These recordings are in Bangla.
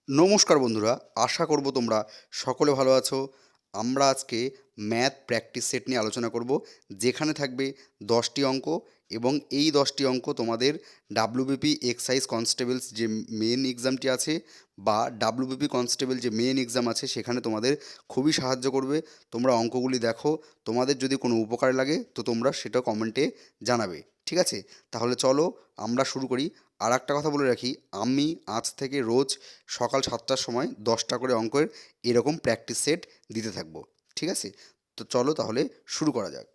নমস্কার বন্ধুরা, আশা করব তোমরা সকলে ভালো আছো। আমরা আজকে ম্যাথ প্র্যাকটিস সেট নিয়ে আলোচনা করব, যেখানে থাকবে 10টি অঙ্ক এবং এই 10টি অঙ্ক তোমাদের ডাব্লিউবিপি এক্সাইজ কনস্টেবলস যে মেন এক্সামটি আছে বা ডাব্লিউবিপি কনস্টেবল যে মেন এক্সাম আছে সেখানে তোমাদের খুবই সাহায্য করবে। তোমরা অঙ্কগুলি দেখো, তোমাদের যদি কোনো উপকার লাগে তো তোমরা সেটা কমেন্টে জানাবে। ঠিক আছে, তাহলে চলো আমরা শুরু করি। আর একটা কথা বলে রাখি, আমি আজ থেকে রোজ সকাল 7টার সময় 10টা করে অঙ্কের এরকম প্র্যাকটিস সেট দিতে থাকবো। ঠিক আছে, তো চলো তাহলে শুরু করা যাক।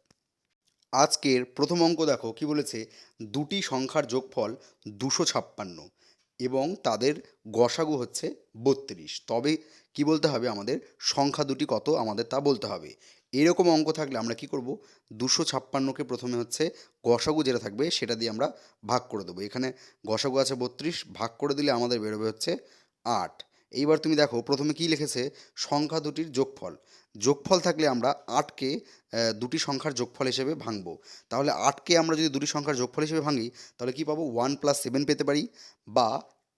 আজকের প্রথম অঙ্ক দেখো কি বলেছে, দুটি সংখ্যার যোগফল 256 এবং তাদের গসাগু হচ্ছে 32। তবে কি বলতে হবে, আমাদের সংখ্যা দুটি কত আমাদের তা বলতে হবে। এরকম অঙ্ক থাকলে আমরা কি করব, 256কে প্রথমে হচ্ছে গসাগু যেটা থাকবে সেটা দিয়ে আমরা ভাগ করে দেবো। এখানে গসাগু আছে 32, ভাগ করে দিলে আমাদের বেরোবে হচ্ছে 8। এইবার তুমি দেখো প্রথমে কি লিখেছে, সংখ্যা দুটির যোগফল। যোগফল থাকলে আমরা 8কে দুটি সংখ্যার যোগফল হিসেবে ভাঙবো। তাহলে 8কে আমরা যদি দুটি সংখ্যার যোগফল হিসেবে ভাঙি তাহলে কি পাবো, 1+7 পেতে পারি, বা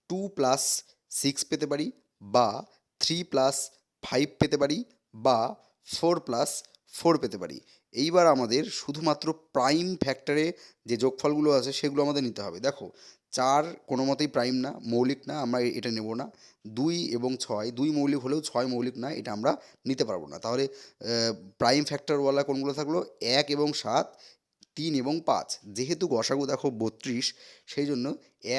2+6 পেতে পারি, বা 3+5 পেতে পারি, বা 4+4 পেতে পারি। এইবার আমাদের শুধুমাত্র প্রাইম ফ্যাক্টরে যে যোগফলগুলো আছে সেগুলো আমাদের নিতে হবে। দেখো 4 কোনো মতেই প্রাইম না, মৌলিক না, আমরা এটা নেব না। 2 এবং 6, 2 মৌলিক হলেও 6 মৌলিক না, এটা আমরা নিতে পারবো না। তাহলে প্রাইম ফ্যাক্টরওয়ালা কোনগুলো থাকলো, 1 এবং 7, 3 এবং 5। যেহেতু গসাগু দেখো 32, সেই জন্য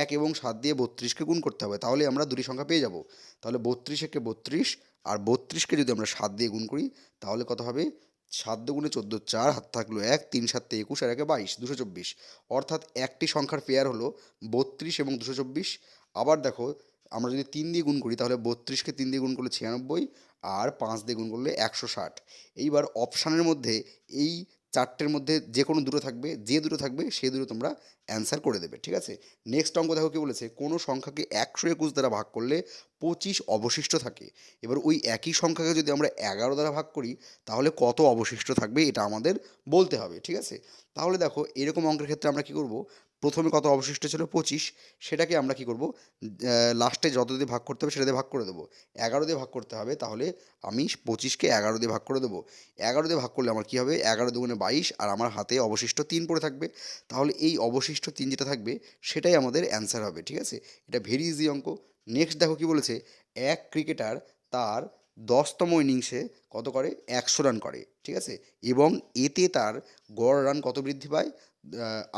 1 এবং 7 দিয়ে 32কে গুণ করতে হবে, তাহলে আমরা দুটি সংখ্যা পেয়ে যাব। তাহলে 32 32, আর 32কে যদি আমরা 7 দিয়ে গুণ করি তাহলে কত হবে, 7 দুগুণে 14, 4 হাত থাকলো 1, 3 7 21, আর 1 22, 224। অর্থাৎ একটি সংখ্যার পেয়ার হলো 32 এবং 224। আবার দেখো আমরা যদি 3 দিয়ে গুণ করি তাহলে 32কে 3 দিয়ে গুণ করলে 96, আর 5 দিয়ে গুণ করলে 160। এইবার অপশানের মধ্যে এই চারটের মধ্যে যে কোনো দুটো থাকবে, যে দুটো থাকবে সেই দুটো তোমরা অ্যান্সার করে দেবে। ঠিক আছে, নেক্সট অঙ্ক দেখো কি বলেছে, কোনো সংখ্যাকে 121 দ্বারা ভাগ করলে 25 অবশিষ্ট থাকে। এবার ওই একই সংখ্যাকে যদি আমরা 11 দ্বারা ভাগ করি তাহলে কত অবশিষ্ট থাকবে এটা আমাদের বলতে হবে। ঠিক আছে, তাহলে দেখো এরকম অঙ্কের ক্ষেত্রে আমরা কি করব, প্রথমে কত অবশিষ্ট ছিল 25, সেটাকে আমরা কি করব, লাস্টে যত দিয়ে ভাগ করতে হবে সেটা দিয়ে ভাগ করে দেবো। 11 দিয়ে ভাগ করতে হবে, তাহলে আমি 25কে 11 দিয়ে ভাগ করে দেবো। 11 দিয়ে ভাগ করলে আমার কী হবে, 11 দুগুণে 22, আর আমার হাতে অবশিষ্ট 3 পড়ে থাকবে। তাহলে এই অবশিষ্ট 3 যেটা থাকবে সেটাই আমাদের অ্যান্সার হবে। ঠিক আছে, এটা ভেরি ইজি অঙ্ক। নেক্সট দেখো কি বলেছে, এক ক্রিকেটার তার 10তম ইনিংসে কত করে, 100 রান করে। ঠিক আছে, এবং এতে তার গড় রান কত বৃদ্ধি পায়,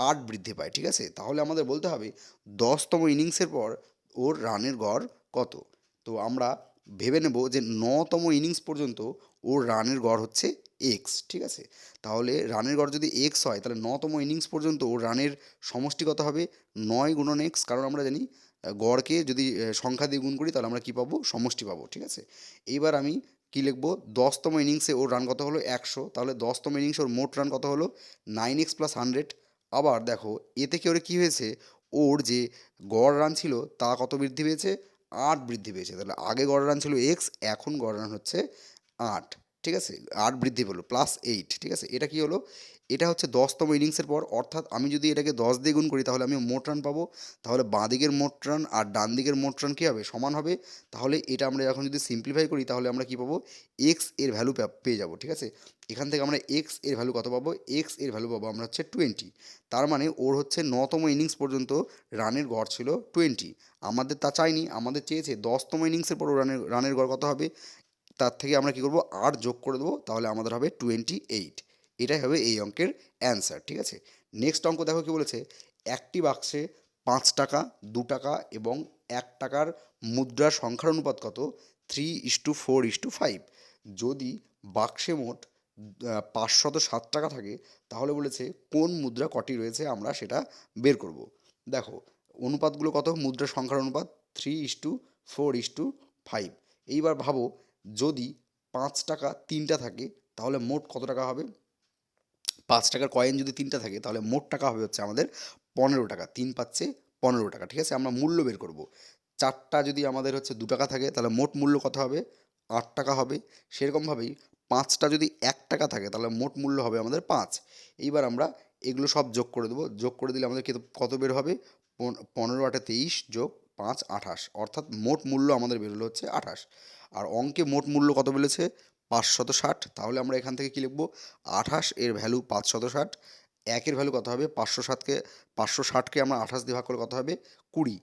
8 বৃদ্ধি পায়। ঠিক আছে, তাহলে আমাদের বলতে হবে 10তম ইনিংসের পর ওর রানের গড় কত। তো আমরা ভেবে নেব যে 9তম ইনিংস পর্যন্ত ওর রানের গড় হচ্ছে এক্স। ঠিক আছে, তাহলে রানের গড় যদি এক্স হয় তাহলে 9তম ইনিংস পর্যন্ত ওর রানের সমষ্টি কত হবে, 9 × এক্স। কারণ আমরা জানি গড়কে যদি সংখ্যা দিয়ে গুণ করি তাহলে আমরা কী পাবো, সমষ্টি পাবো। ঠিক আছে, এইবার আমি কী লিখবো, 10তম ইনিংসে ওর রান কত হলো 100, তাহলে 10তম ইনিংসে ওর মোট রান কত হলো 9x + 100। আবার দেখো এতে কি ওর কী হয়েছে, ওর যে গড় রান ছিল তা কত বৃদ্ধি পেয়েছে, 8 বৃদ্ধি পেয়েছে। তাহলে আগে গড় রান ছিল এক্স, এখন গড় রান হচ্ছে 8। ঠিক আছে, 8 বৃদ্ধি পেলো +8। ঠিক আছে, এটা কি হলো, এটা হচ্ছে 10তম ইনিংসের পর। অর্থাৎ আমি যদি এটাকে 10 দিয়ে গুণ করি তাহলে আমি মোট রান পাবো। তাহলে বাঁ দিকের মোট রান আর ডান দিকের মোট রান কী হবে, সমান হবে। তাহলে এটা আমরা এখন যদি সিম্পলিফাই করি তাহলে আমরা কী পাবো, এক্স এর ভ্যালু পেয়ে যাবো। ঠিক আছে, এখান থেকে আমরা এক্স এর ভ্যালু কত পাবো, এক্স এর ভ্যালু পাবো আমরা হচ্ছে 20। তার মানে ওর হচ্ছে 9তম ইনিংস পর্যন্ত রানের গড় ছিল 20। আমাদের তা চাইনি, আমাদের চেয়েছে 10তম ইনিংসের পর রানের গড় কত হবে। তার থেকে আমরা কী করবো, 8 যোগ করে দেবো, তাহলে আমাদের হবে 28। এটাই হবে এই অঙ্কের অ্যান্সার। ঠিক আছে, নেক্সট অঙ্ক দেখো কি বলেছে, একটি বাক্সে 5 টাকা, 2 টাকা এবং 1 টাকার মুদ্রার সংখ্যার অনুপাত কত, 3:4:5। যদি বাক্সে মোট 507 টাকা থাকে তাহলে বলেছে কোন মুদ্রা কটি রয়েছে, আমরা সেটা বের করব। দেখো অনুপাতগুলো কত, মুদ্রার সংখ্যার অনুপাত 3:4:5। এইবার ভাবো যদি 5 টাকা 3টা থাকে তাহলে মোট কত টাকা হবে, 5 টাকার কয়েন যদি 3টা থাকে তাহলে মোট টাকা হবে হচ্ছে আমাদের 15 টাকা। 3 × 5 = 15 টাকা। ঠিক আছে, আমরা মূল্য বের করব। 4টা যদি আমাদের হচ্ছে 2 টাকা থাকে তাহলে মোট মূল্য কত হবে, 8 টাকা হবে। সেরকমভাবেই 5টা যদি 1 টাকা থাকে তাহলে মোট মূল্য হবে আমাদের 5। এইবার আমরা এগুলো সব যোগ করে দেবো, যোগ করে দিলে আমাদের কত বের হবে, 15 × 8 = 23 যোগ 5 28, অর্থাৎ মোট মূল্য আমাদের বেরোলো হচ্ছে 28। আর অঙ্কে মোট মূল্য কত বলেছে? 560। তাহলে আমরা এখান থেকে কী লিখব? 28 এর ভ্যালু 560, একের ভ্যালু কত হবে? 560কে আমরা 28 দিয়ে ভাগ করলে কত হবে? 20,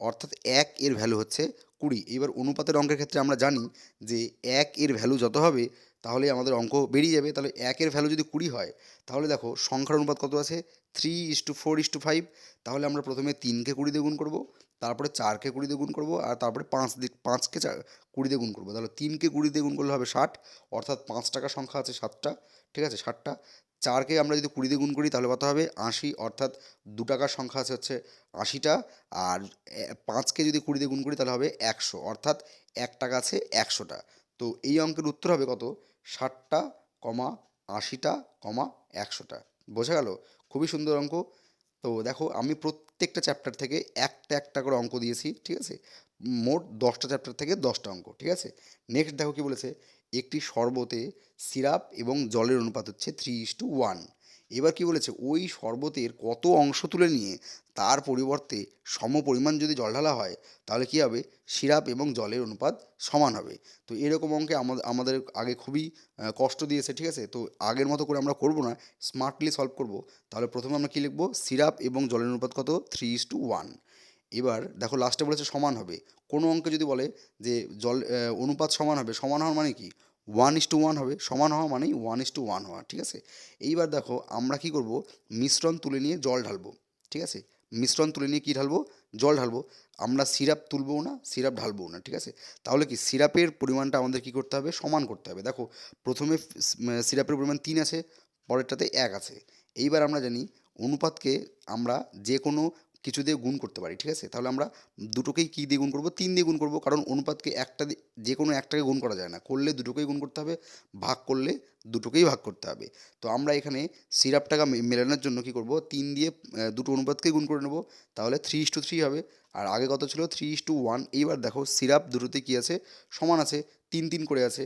অর্থাৎ 1 এর ভ্যালু হচ্ছে 20। এবার অনুপাতের অঙ্কের ক্ষেত্রে আমরা জানি যে 1 এর ভ্যালু যত হবে তাহলে আমাদের অঙ্ক বেরিয়ে যাবে। তাহলে 1 এর ভ্যালু যদি 20 হয়, তাহলে দেখো সংখ্যার অনুপাত কত আছে? 3:4:5। তাহলে আমরা প্রথমে 3কে 20 দিয়ে গুণ করবো, তারপরে 4কে 20 দিয়ে গুণ করবো, আর তারপরে 5কে 20 দিয়ে গুণ করবো। তাহলে 3কে 20 দিয়ে গুণ করলে হবে 60, অর্থাৎ 5 টাকার সংখ্যা আছে 7টা, ঠিক আছে, 60টা। 4কে আমরা যদি 20 দিয়ে গুণ করি তাহলে কত হবে? 80, অর্থাৎ 2 টাকার সংখ্যা আছে হচ্ছে 80টা। আর 5কে যদি 20 দিয়ে গুণ করি তাহলে হবে 100, অর্থাৎ 1 টাকা আছে 100টা। তো এই অঙ্কের উত্তর হবে কত? 60টা, 80টা, 100টা। বোঝা গেল? খুবই সুন্দর অঙ্ক। তো দেখো আমি প্রত্যেকটা চ্যাপ্টার থেকে একটা একটা করে অঙ্ক দিয়েছি, ঠিক আছে, মোট 10টা চ্যাপ্টার থেকে 10টা অঙ্ক, ঠিক আছে। নেক্সট দেখো কি বলেছে, একটি শরবতে সিরাপ এবং জলের অনুপাত হচ্ছে 3:1। এবার কি বলেছে, ওই শরবতের কত অংশ তুলে নিয়ে তার পরিবর্তে সম পরিমাণ যদি জল ঢালা হয় তাহলে কি হবে? সিরাপ এবং জলের অনুপাত সমান হবে। তো এরকম অঙ্কে আমাদের আগে খুবই কষ্ট দিয়েছে, ঠিক আছে। তো আগের মতো করে আমরা করব না, স্মার্টলি সলভ করব। তাহলে প্রথমে আমরা কী লিখব? সিরাপ এবং জলের অনুপাত কত? 3:1। এবার দেখো লাস্টে বলেছে সমান হবে। কোনো অঙ্কে যদি বলে যে অনুপাত সমান হবে, সমান হওয়ার মানে কি? 1:1 হবে। সমান হওয়া মানেই 1:1 হওয়া, ঠিক আছে। এইবার দেখো আমরা কি করব? মিশ্রণ তুলে নিয়ে জল ঢালবো, ঠিক আছে। মিশ্রণ তুলে নিয়ে কী ঢালবো? জল ঢালবো। আমরা সিরাপ তুলবও না, সিরাপ ঢালবও না, ঠিক আছে। তাহলে কি সিরাপের পরিমাণটা আমাদের কী করতে হবে? সমান করতে হবে। দেখো প্রথমে সিরাপের পরিমাণ 3 আছে, পরেরটাতে 1 আছে। এইবার আমরা জানি অনুপাতকে আমরা যে কোনো কিছু দিয়ে গুণ করতে পারি, ঠিক আছে। তাহলে আমরা দুটোকেই কী দিয়ে গুণ করবো? 3 দিয়ে গুণ করবো, কারণ অনুপাতকে যে কোনো একটাকে গুণ করা যায় না, করলে দুটোকেই গুণ করতে হবে, ভাগ করলে দুটোকেই ভাগ করতে হবে। তো আমরা এখানে সিরাপটাকে মেলানোর জন্য কী করব? 3 দিয়ে দুটো অনুপাতকেই গুণ করে নেব, তাহলে 3:3 হবে। আর আগে কত ছিল? 3:1। এইবার দেখো সিরাপ দুটোতে কী আছে? সমান আছে, 3 করে আছে,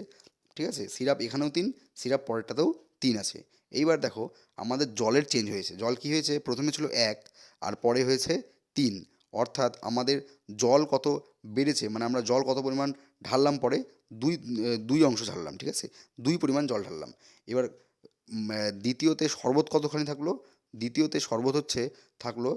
ঠিক আছে। সিরাপ এখানেও 3, সিরাপ পরেরটাতেও 3 আছে। এইবার দেখো আমাদের জলের চেঞ্জ হয়েছে। জল কি হয়েছে? প্রথমে ছিল 1 আর পরে হয়েছে 3, অর্থাৎ আমাদের জল কত বেড়েছে, মানে আমরা জল কত পরিমাণ ঢাললাম? পরে দুই অংশ ঢাললাম, ঠিক আছে, 2 পরিমাণ জল ঢাললাম। এবার দ্বিতীয়তে শরবত কতখানি থাকলো? দ্বিতীয়তে শরবত হচ্ছে থাকলো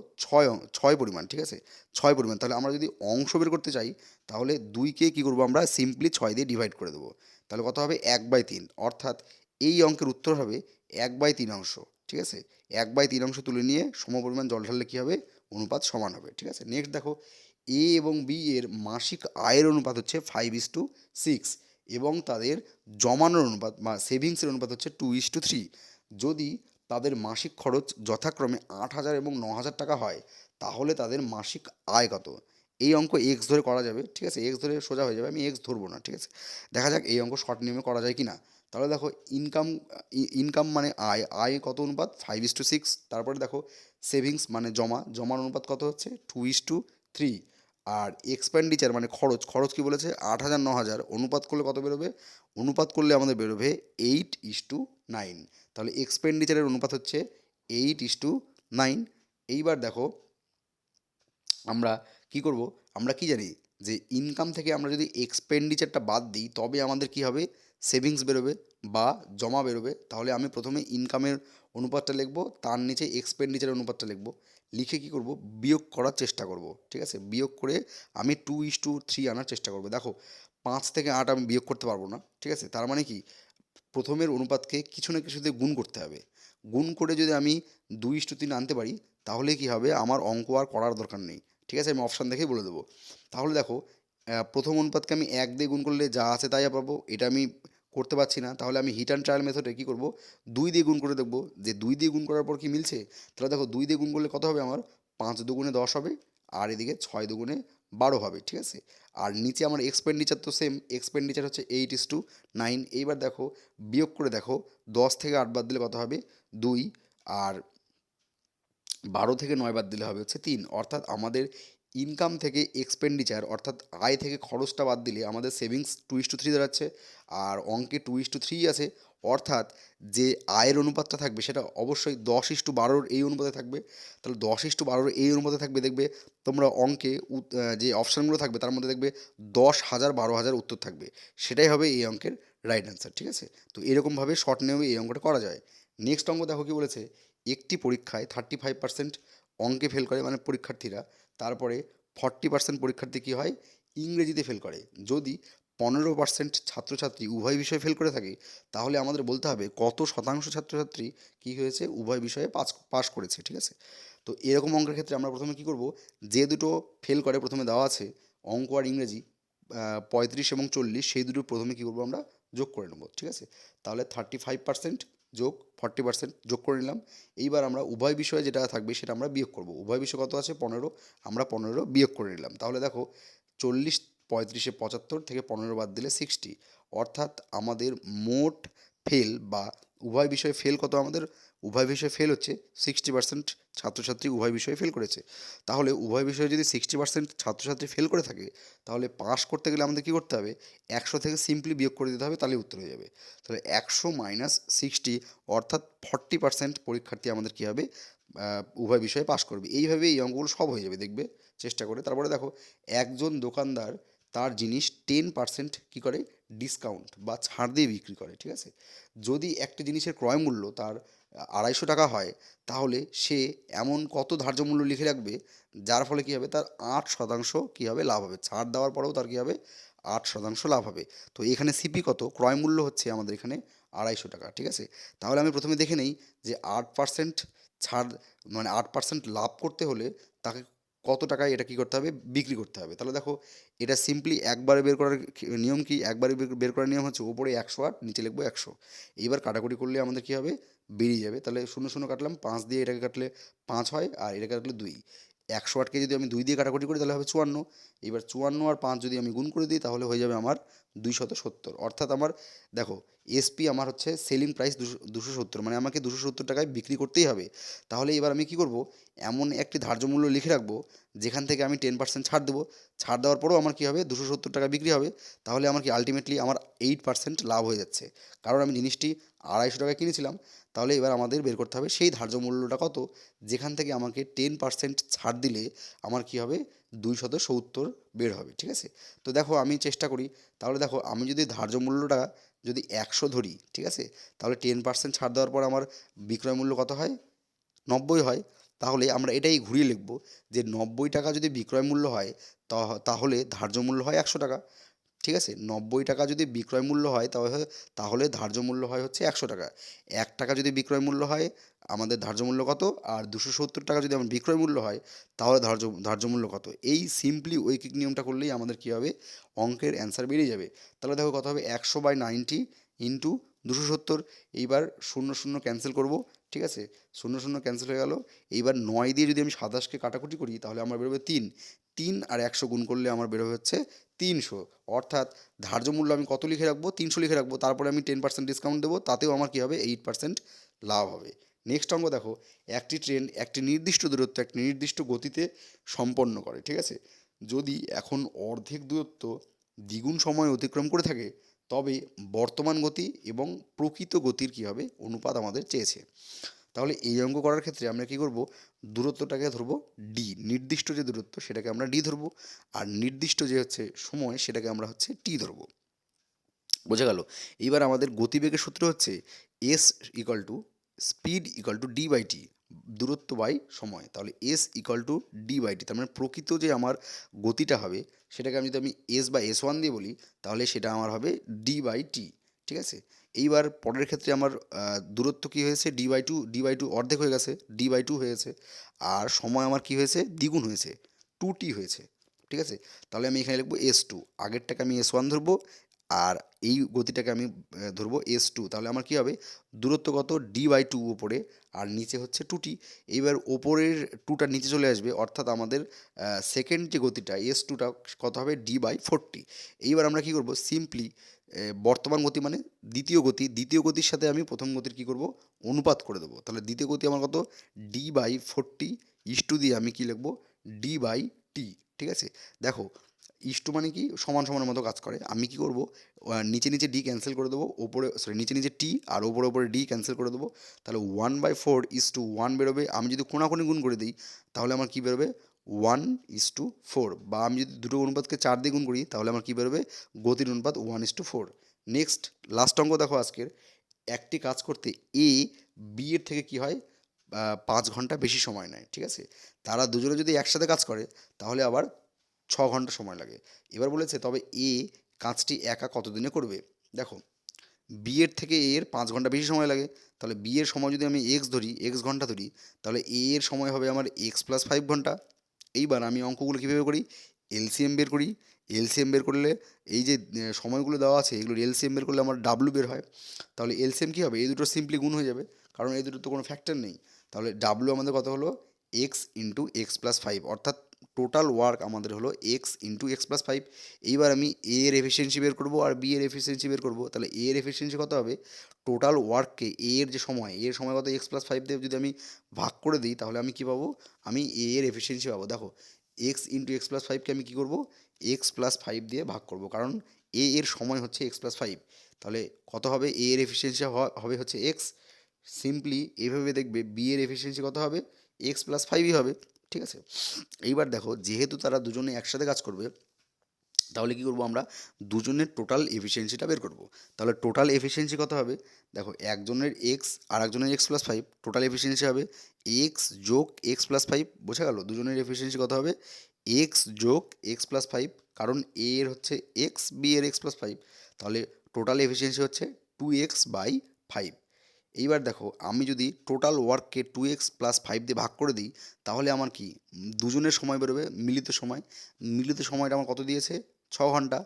6 পরিমাণ, ঠিক আছে, 6 পরিমাণ। তাহলে আমরা যদি অংশ বের করতে চাই তাহলে 2কে কী করবো? আমরা সিম্পলি 6 দিয়ে ডিভাইড করে দেবো। তাহলে কত হবে? 1/3, অর্থাৎ এই অঙ্কের উত্তর হবে 1/3 অংশ, ঠিক আছে। 1/3 অংশ তুলে নিয়ে সমপরিমাণ জল ঢাললে কী হবে? অনুপাত সমান হবে, ঠিক আছে। নেক্সট দেখো এ এবং বি এর মাসিক আয়ের অনুপাত হচ্ছে 5:6 এবং তাদের জমানোর অনুপাত বা সেভিংসের অনুপাত হচ্ছে 2:3। যদি তাদের মাসিক খরচ যথাক্রমে 8,000 এবং 9,000 টাকা হয় তাহলে তাদের মাসিক আয় কত? এই অঙ্ক এক্স ধরে করা যাবে, ঠিক আছে, এক্স ধরে সোজা হয়ে যাবে, আমি এক্স ধরবো না, ঠিক আছে। দেখা যাক এই অঙ্ক শর্ট নিয়মে করা যায় কি না। তাহলে দেখো ইনকাম মানে আয়, আয় কত অনুপাত? 5:6। তারপরে দেখো সেভিংস মানে জমার অনুপাত কত হচ্ছে? 2:3। আর এক্সপেন্ডিচার মানে খরচ কি বলেছে? 8,000 9,000, অনুপাত করলে কত বেরোবে? অনুপাত করলে আমাদের বেরোবে 8:9। তাহলে এক্সপেন্ডিচারের অনুপাত হচ্ছে 8:9। এইবার দেখো আমরা কি করব? আমরা কি জানি যে ইনকাম থেকে আমরা যদি এক্সপেন্ডিচারটা বাদ দিই তবে আমাদের কি হবে? সেভিংস বেরোবে বা জমা বেরোবে। তাহলে আমি প্রথমে ইনকামের অনুপাতটা লিখব, তার নিচে এক্সপেন্ডিচারের অনুপাতটা লিখব, লিখে কি করব? বিয়োগ করার চেষ্টা করব, ঠিক আছে। বিয়োগ করে আমি 2:3 আনার চেষ্টা করব। দেখো 5 থেকে 8 আমি বিয়োগ করতে পারবো না, ঠিক আছে। তার মানে কি প্রথমের অনুপাতকে কিছু না কিছু দিয়ে গুণ করতে হবে। গুণ করে যদি আমি 2:3 আনতে পারি তাহলে কি হবে? আমার অঙ্ক আর করার দরকার নেই, ঠিক আছে, আমি অপশান দেখেই বলে দেবো। তাহলে দেখো প্রথম অনুপাতকে আমি 1 দিয়ে গুণ করলে যা আছে তাই পাবো, এটা আমি করতে পারছি না। তাহলে আমি হিট অ্যান্ড ট্রায়াল মেথডে কী করবো? 2 দিয়ে গুণ করে দেখবো যে 2 দিয়ে গুণ করার পর কি মিলছে। তাহলে দেখো 2 দিয়ে গুণ করলে কত হবে? আমার 5 দুগুণে 10 হবে, আর এদিকে 6 দুগুণে 12 হবে, ঠিক আছে। আর নিচে আমার এক্সপেন্ডিচার তো সেম, এক্সপেন্ডিচার হচ্ছে 8:9। এইবার দেখো বিয়োগ করে দেখো 10 থেকে 8 বাদ দিলে কত হবে? 2। আর 12 থেকে 9 বাদ দিলে হবে হচ্ছে 3, অর্থাৎ আমাদের ইনকাম থেকে এক্সপেন্ডিচার অর্থাৎ আয় থেকে খরচটা বাদ দিলে আমাদের সেভিংস 2:3 দাঁড়াচ্ছে, আর অঙ্কে 2:3 আছে, অর্থাৎ যে আয়ের অনুপাতটা থাকবে সেটা অবশ্যই 10:12 এই অনুপাতে থাকবে। তাহলে 10:12 এই অনুপাতে থাকবে, দেখবে তোমরা অঙ্কে যে অপশানগুলো থাকবে তার মধ্যে দেখবে 10,000 12,000 উত্তর থাকবে, সেটাই হবে এই অঙ্কের রাইট অ্যান্সার। ঠিক আছে, তো এরকমভাবে শর্ট নিয়মে এই অঙ্কটা করা যায়। নেক্সট অঙ্ক দেখো কি বলেছে, একটি পরীক্ষায় 35% অঙ্কে ফেল করে মানে পরীক্ষার্থীরা, তারপরে 40% পরীক্ষার্থী কী হয়, ইংরেজিতে ফেল করে। যদি 15% ছাত্রছাত্রী উভয় বিষয়ে ফেল করে থাকে, তাহলে আমাদের বলতে হবে কত শতাংশ ছাত্রছাত্রী কী হয়েছে, উভয় বিষয়ে পাস করেছে। ঠিক আছে, তো এরকম অঙ্কের ক্ষেত্রে আমরা প্রথমে কী করব, যে দুটো ফেল করে প্রথমে দেওয়া আছে অঙ্ক আর ইংরেজি, 35 এবং 40, সেই দুটো প্রথমে কী করবো আমরা যোগ করে নেব। ঠিক আছে, তাহলে 35% যোগ 40% যোগ করে নিলাম। এইবার আমরা উভয় বিষয়ে যেটা থাকবে সেটা আমরা বিয়োগ করব। উভয় বিষয় কত আছে, 15, আমরা 15 বিয়োগ করে নিলাম। তাহলে দেখো 40, 35-এ 75 থেকে 15 বাদ দিলে 60, অর্থাৎ আমাদের মোট ফেল বা উভয় বিষয়ে ফেল কত, আমাদের উভয় বিষয়ে ফেল হচ্ছে 60% ছাত্রছাত্রী উভয় বিষয়ে ফেল করেছে। তাহলে উভয় বিষয়ে যদি 60% ছাত্রছাত্রী ফেল করে থাকে, তাহলে পাস করতে গেলে আমাদের কী করতে হবে, 100 থেকে সিম্পলি বিয়োগ করে দিতে হবে, তাহলে উত্তর হয়ে যাবে। তাহলে 100 - 60, অর্থাৎ 40% পরীক্ষার্থী আমাদের কী হবে, উভয় বিষয়ে পাস করবে। এইভাবে এই অঙ্কগুলো সব হয়ে যাবে, দেখবে চেষ্টা করে। তারপরে দেখো, একজন দোকানদার তার জিনিস 10% কী করে, ডিসকাউন্ট বা ছাড় দিয়ে বিক্রি করে। ঠিক আছে, যদি একটা জিনিসের ক্রয় মূল্য তার 250 টাকা হয়, তাহলে সে এমন কত ধার্য মূল্য লিখে রাখবে যার ফলে কী হবে, তার 8% কী হবে, লাভ হবে। ছাড় দেওয়ার পরেও তার কী হবে, 8% লাভ হবে। তো এখানে সিপি কত, ক্রয় মূল্য হচ্ছে আমাদের এখানে 250 টাকা। ঠিক আছে, তাহলে আমি প্রথমে দেখে নেই যে 8% ছাড় মানে 8% লাভ করতে হলে তাকে কত টাকায় এটা কী করতে হবে, বিক্রি করতে হবে। তাহলে দেখো, এটা সিম্পলি একবারে বের করার নিয়ম কি, একবারে বের করার নিয়ম হচ্ছে ওপরে 108, নিচে লিখবো 100। এইবার কাটাকুটি করলে আমাদের কী হবে, বেরিয়ে যাবে। তাহলে 0 0 কাটলাম, 5 দিয়ে এটাকে কাটলে 5 হয়, আর এটাকে কাটলে 2। 108কে যদি আমি 2 দিয়ে কাটাকুটি করি তাহলে হবে 54। এবার 54 আর 5 যদি আমি গুণ করে দিই তাহলে হয়ে যাবে আমার 270। অর্থাৎ আমার দেখো, এসপি আমার হচ্ছে সেলিং প্রাইস 270, মানে আমাকে 270 টাকায় বিক্রি করতেই হবে। তাহলে এবার আমি কি করব, এমন একটি ধার্য মূল্য লিখে রাখবো যেখান থেকে আমি 10% ছাড় দেবো। ছাড় দেওয়ার পরেও আমার কী হবে, 270 টাকা বিক্রি হবে। তাহলে আমার কি আলটিমেটলি আমার 8% লাভ হয়ে যাচ্ছে, কারণ আমি জিনিসটি 250 টাকায় কিনেছিলাম। তাহলে এবার আমাদের বের করতে হবে সেই ধার্য মূল্যটা কত, যেখান থেকে আমাকে 10% ছাড় দিলে আমার কি হবে, 270 বের হবে। ঠিক আছে, তো দেখো আমি চেষ্টা করি। তাহলে দেখো, আমি যদি ধার্য মূল্যটা যদি 100 ধরি, ঠিক আছে, তাহলে 10% ছাড় দেওয়ার পর আমার বিক্রয় মূল্য কত হয়, 90 হয়। তাহলে আমরা এটাই ঘুরিয়ে লিখব যে 90 টাকা যদি বিক্রয় মূল্য হয়, তাহলে ধার্য মূল্য হয় 100 টাকা। ঠিক আছে, 90 টাকা যদি বিক্রয় মূল্য হয় তাহলে ধার্য মূল্য হয় হচ্ছে 100 টাকা। 1 টাকা যদি বিক্রয় মূল্য হয়, আমাদের ধার্য মূল্য কত, আর 270 টাকা যদি আমার বিক্রয় মূল্য হয়, তাহলে ধার্য মূল্য কত। এই সিম্পলি ঐকিক নিয়মটা করলেই আমাদের কী হবে, অঙ্কের অ্যান্সার বেরিয়ে যাবে। তাহলে দেখো কত হবে, 100/90 ইন্টু 270। এইবার 0 0 ক্যান্সেল করব। ঠিক আছে, 0 0 ক্যান্সেল হয়ে গেল। এইবার 9 দিয়ে যদি আমি 27কে কাটাকুটি করি তাহলে আমার বেরোবে 3। 3 আর 100 গুণ করলে আমার বেরোবে হচ্ছে 300। অর্থাৎ ধার্য মূল্য আমি কত লিখে রাখবো, 300 লিখে রাখবো, তারপরে আমি 10% ডিসকাউন্ট দেবো, তাতেও আমার কী হবে, 8% লাভ হবে। নেক্সট অঙ্ক দেখো, একটি ট্রেন একটি নির্দিষ্ট দূরত্ব একটি নির্দিষ্ট গতিতে সম্পন্ন করে। ঠিক আছে, যদি এখন অর্ধেক দূরত্ব দ্বিগুণ সময় অতিক্রম করে থাকে, তবে বর্তমান গতি এবং প্রকৃত গতির কী হবে, অনুপাত আমাদের চেয়েছে। তাহলে এই অঙ্ক করার ক্ষেত্রে আমরা কী করব, দূরত্বটাকে ধরবো ডি, নির্দিষ্ট যে দূরত্ব সেটাকে আমরা ডি ধরবো, আর নির্দিষ্ট যে হচ্ছে সময় সেটাকে আমরা হচ্ছে টি ধরবো। বোঝা গেল। এইবার আমাদের গতিবেগের সূত্র হচ্ছে S equal to speed equal to D by T, দূরত্ব বাই সময়। তাহলে S equal to D by T, তার মানে প্রকৃত যে আমার গতিটা হবে সেটাকে আমি যদি আমি এস বা S1 দিয়ে বলি, তাহলে সেটা আমার হবে ডি বাই টি। ঠিক আছে, এইবার পরের ক্ষেত্রে আমার দূরত্ব কী হয়েছে, ডি বাই টু অর্ধেক হয়ে গেছে, ডি বাই টু হয়েছে। আর সময় আমার কী হয়েছে, দ্বিগুণ হয়েছে, 2t হয়েছে। ঠিক আছে, তাহলে আমি এখানে লিখবো S2, আগেরটাকে আমি S1 ধরবো, আর এই গতিটাকে আমি ধরবো S2। তাহলে আমার কী হবে, দূরত্ব কত, ডি বাই টু ওপরে, আর নিচে হচ্ছে 2t। এইবার ওপরের 2টা নিচে চলে আসবে, অর্থাৎ আমাদের সেকেন্ড যে গতিটা S2টা কত হবে, ডি/40। এইবার আমরা কী করব, সিম্পলি বর্তমান গতি মানে দ্বিতীয় গতির সাথে আমি প্রথম গতির কী করব, অনুপাত করে দেবো। তাহলে দ্বিতীয় গতি আমার কত, ডি/40 ইস্টু দিয়ে আমি কী লিখবো, ডি/টি। ঠিক আছে, দেখো ইস্টু মানে কি, সমান সমানের মতো কাজ করে। আমি কি করব, নিচে নিচে ডি ক্যান্সেল করে দেবো, নিচে নিচে টি আর ওপরে ওপরে ডি ক্যান্সেল করে দেবো। তাহলে 1/4 1 বেরোবে। আমি যদি কোনাকুনি গুণ করে দিই তাহলে আমার কী বেরোবে, 1:4, বা আমি যদি দুটো অনুপাতকে 4 দিয়ে গুণ করি তাহলে আমার কী বেরোবে, গতির অনুপাত 1:4। নেক্সট লাস্ট অঙ্ক দেখো আজকের, একটি কাজ করতে এ বি এর থেকে কি হয়, 5 ঘন্টা বেশি সময় নেয়, ঠিক আছে। তারা দুজনে যদি একসাথে কাজ করে তাহলে আবার 6 ঘন্টা সময় লাগে। এবার বলেছে তবে এ কাজটি একা কতদিনে করবে। দেখো, বি এর থেকে এ এর 5 ঘন্টা বেশি সময় লাগে, তাহলে বি এর সময় যদি আমি এক্স ঘন্টা ধরি, তাহলে এ এর সময় হবে আমার x+5 ঘন্টা। এইবার আমি অঙ্কগুলো কীভাবে করি, এলসিএম বের করি। এলসিএম বের করলে এই যে সময়গুলো দেওয়া আছে এগুলোর এলসিএম বের করলে আমার ডাব্লু বের হয়। তাহলে এলসিএম কী হবে, এই দুটো সিম্পলি গুণ হয়ে যাবে, কারণ এই দুটো তো কোনো ফ্যাক্টর নেই। তাহলে ডাব্লু আমাদের কত হলো, x × x+5, অর্থাৎ টোটাল ওয়ার্ক আমাদের হলো x × x+5। এইবার আমি এ এর এফিসিয়েন্সি বের করবো আর বি এর এফিসিয়েন্সি বের করবো। তাহলে এ এর এফিসিয়েন্সি কত হবে, টোটাল ওয়ার্ককে এ এর যে সময়, এ এর সময় কত x+5 দিয়ে যদি আমি ভাগ করে দিই তাহলে আমি কী পাবো, আমি এ এর এফিসিয়েন্সি পাবো। দেখো, x × x+5কে আমি কী করবো, x+5 দিয়ে ভাগ করব, কারণ এ এর সময় হচ্ছে x+5। তাহলে কত হবে, এ এর এফিসিয়েন্সি হবে হচ্ছে এক্স। সিম্পলি এইভাবে দেখবে বি এর এফিসিয়েন্সি কত হবে, x+5ই হবে, ঠিক আছে। এইবার দেখো, যেহেতু তারা দুজনে একসাথে কাজ করবে তাহলে কী করবো, আমরা দুজনের টোটাল এফিসিয়েন্সিটা বের করব। তাহলে টোটাল এফিসিয়েন্সি কত হবে, দেখো একজনের এক্স আর একজনের x+5, টোটাল এফিসিয়েন্সি হবে এক্স যোগ x+5, বোঝা গেল। দুজনের এফিসিয়েন্সি কত হবে, এক্স যোগ x+5, কারণ এ এর হচ্ছে এক্স, বি এর x+5, তাহলে টোটাল এফিসিয়েন্সি হচ্ছে 2x/5। এইবার দেখো, আমি যদি টোটাল ওয়ার্ককে 2x+5 দিয়ে ভাগ করে দিই তাহলে আমার কি, দুজনের সময় বেরোবে, মিলিত সময়টা আমার কত দিয়েছে, 6 ঘন্টা।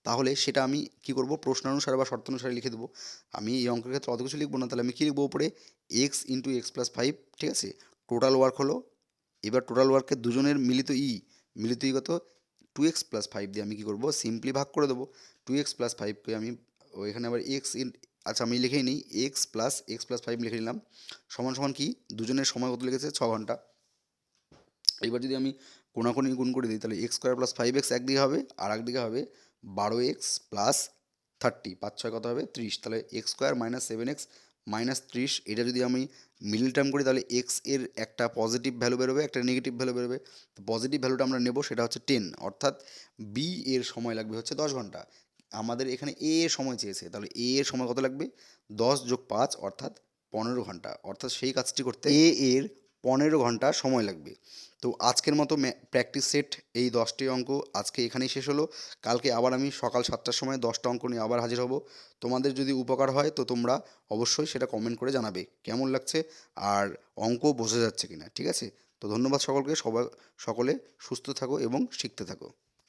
তাহলে সেটা আমি কি করব, প্রশ্নানুসারে বা শর্তানুসারে লিখে দেবো। আমি এই অঙ্কের ক্ষেত্রে অত কিছু লিখবো না, তাহলে আমি কী লিখবো উপরে, x × x+5, ঠিক আছে। টোটাল ওয়ার্ক হলো, এবার টোটাল ওয়ার্কের দুজনের মিলিত কত, 2x+5 দিয়ে আমি কী করবো, সিম্পলি ভাগ করে দেবো। 2x+5কে আমি এখানে আবার আচ্ছা আমি লিখেই নিই, x+x+5 লিখে নিলাম, সমান সমান কি, দুজনের সময় কত লেগেছে, 6 ঘন্টা। এবার যদি আমি কোনাকুনি গুণ করে দিই তাহলে x² + 5x একদিকে হবে, আর একদিকে হবে 12x + 30, 5×6 কত হবে, 30। তাহলে x² - 7x - 30, এটা যদি আমি মিডল টার্ম করি তাহলে এক্স এর একটা পজিটিভ ভ্যালু বেরোবে, একটা নেগেটিভ ভ্যালু বেরোবে। তো পজিটিভ ভ্যালুটা আমরা নেব, সেটা হচ্ছে 10, অর্থাৎ বি এর সময় লাগবে হচ্ছে 10 ঘন্টা। আমাদের এখানে এ এর সময় চেয়েছে, তাহলে এ এর সময় কত লাগবে, 10 + 5 অর্থাৎ 15 ঘন্টা, অর্থাৎ সেই কাজটি করতে এ এর 15 ঘন্টা সময় লাগবে। তো আজকের মতো প্র্যাকটিস সেট এই 10টি অঙ্ক আজকে এখানেই শেষ হলো। কালকে আবার আমি সকাল 7টার সময় 10টা অঙ্ক নিয়ে আবার হাজির হব। তোমাদের যদি উপকার হয় তো তোমরা অবশ্যই সেটা কমেন্ট করে জানাবে কেমন লাগছে আর অঙ্ক বোঝা যাচ্ছে কিনা, ঠিক আছে। তো ধন্যবাদ সকলকে, সকলে সুস্থ থাকো এবং শিখতে থাকো।